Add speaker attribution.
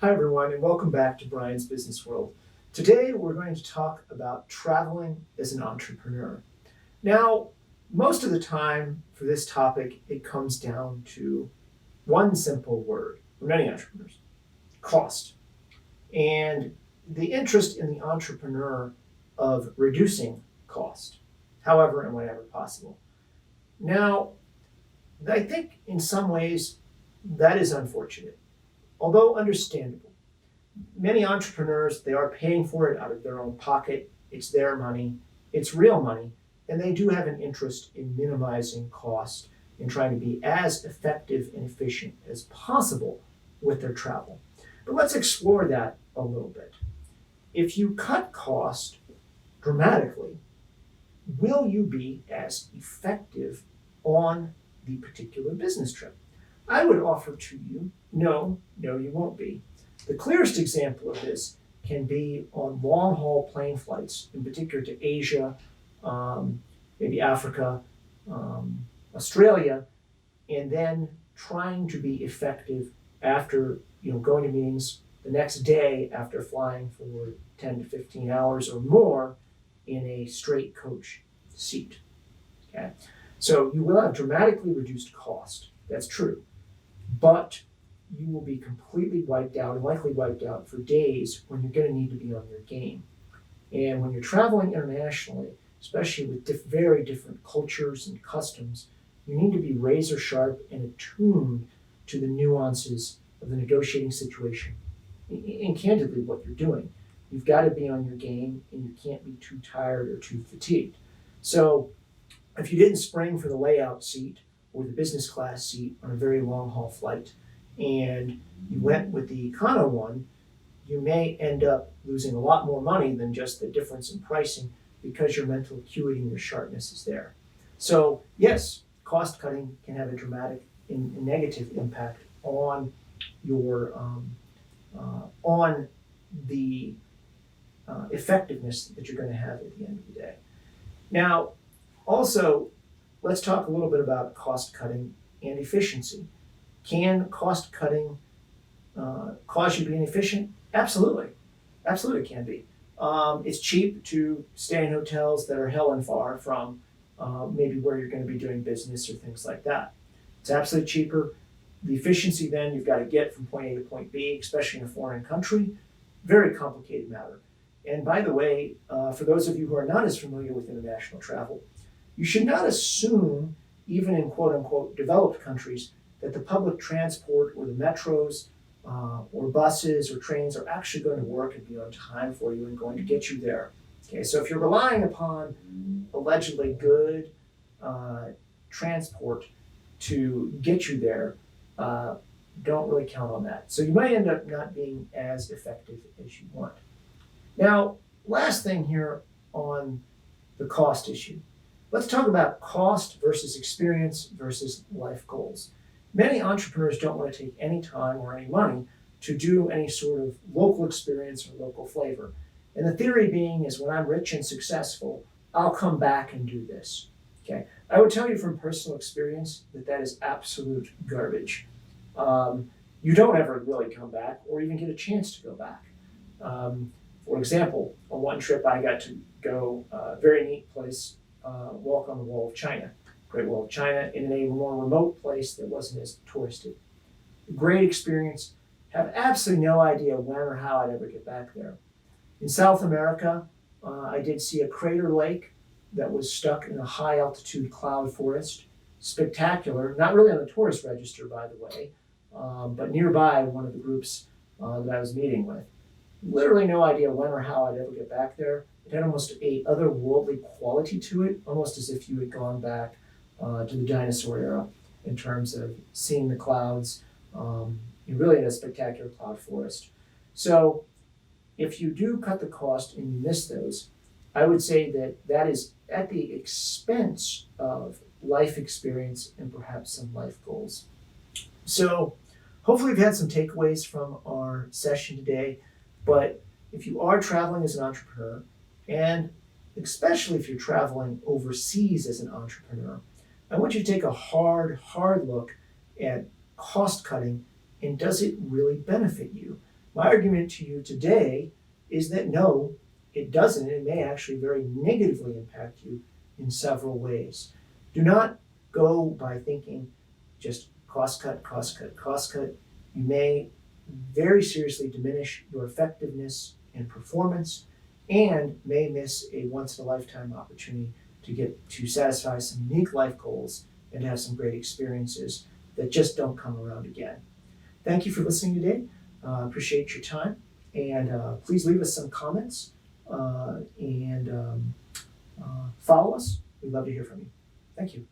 Speaker 1: Hi everyone, and welcome back to Bryan's Business World. Today we're going to talk about traveling as an entrepreneur. Now, most of the time for this topic, it comes down to one simple word for many entrepreneurs: cost. And the interest in the entrepreneur of reducing cost, however and whenever possible. Now, I think in some ways that is unfortunate, although understandable. Many entrepreneurs, they are paying for it out of their own pocket. It's their money, it's real money, and they do have an interest in minimizing cost, in trying to be as effective and efficient as possible with their travel. But let's explore that a little bit. If you cut cost dramatically, will you be as effective on the particular business trip? I would offer to you, no, you won't be. The clearest example of this can be on long-haul plane flights, in particular to Asia, maybe Africa, Australia, and then trying to be effective after going to meetings the next day after flying for 10 to 15 hours or more in a straight coach seat. Okay, so you will have dramatically reduced cost. That's true, but you will be completely wiped out and likely wiped out for days when you're going to need to be on your game. And when you're traveling internationally, especially with very different cultures and customs, you need to be razor sharp and attuned to the nuances of the negotiating situation. And candidly, what you're doing, you've got to be on your game, and you can't be too tired or too fatigued. So if you didn't spring for the layout seat or the business class seat on a very long haul flight, and you went with the econo one, you may end up losing a lot more money than just the difference in pricing, because your mental acuity and your sharpness is there. So yes, cost cutting can have a dramatic and negative impact on your on the effectiveness that you're going to have at the end of the day. Now, also, let's talk a little bit about cost cutting and efficiency. Can cost cutting cause you to be inefficient? Absolutely. Absolutely it can be. It's cheap to stay in hotels that are hell and far from maybe where you're going to be doing business or things like that. It's absolutely cheaper. The efficiency then you've got to get from point A to point B, especially in a foreign country, very complicated matter. And by the way, for those of you who are not as familiar with international travel, you should not assume, even in quote unquote developed countries, that the public transport or the metros or buses or trains are actually going to work and be on time for you and going to get you there. Okay, so if you're relying upon allegedly good transport to get you there, don't really count on that. So you might end up not being as effective as you want. Now, last thing here on the cost issue. Let's talk about cost versus experience versus life goals. Many entrepreneurs don't want to take any time or any money to do any sort of local experience or local flavor. And the theory being is, when I'm rich and successful, I'll come back and do this. Okay, I would tell you from personal experience that is absolute garbage. You don't ever really come back or even get a chance to go back. For example, on one trip I got to go, very neat place, walk on the Wall of China. Great Wall of China in a more remote place that wasn't as touristed. Great experience. Have absolutely no idea when or how I'd ever get back there. In South America, I did see a crater lake that was stuck in a high altitude cloud forest. Spectacular. Not really on the tourist register, by the way, but nearby one of the groups that I was meeting with. Literally no idea when or how I'd ever get back there. It had almost a otherworldly quality to it, almost as if you had gone back to the dinosaur era in terms of seeing the clouds. You're really in a spectacular cloud forest. So if you do cut the cost and you miss those, I would say that is at the expense of life experience and perhaps some life goals. So hopefully you've had some takeaways from our session today, but if you are traveling as an entrepreneur, and especially if you're traveling overseas as an entrepreneur, I want you to take a hard look at cost cutting, and does it really benefit you? My argument to you today is that no, it doesn't. It may actually very negatively impact you in several ways. Do not go by thinking just cost cut, cost cut, cost cut. You may very seriously diminish your effectiveness and performance and may miss a once in a lifetime opportunity to get to satisfy some unique life goals and have some great experiences that just don't come around again. Thank you for listening today. Appreciate your time, and please leave us some comments and follow us. We'd love to hear from you. Thank you.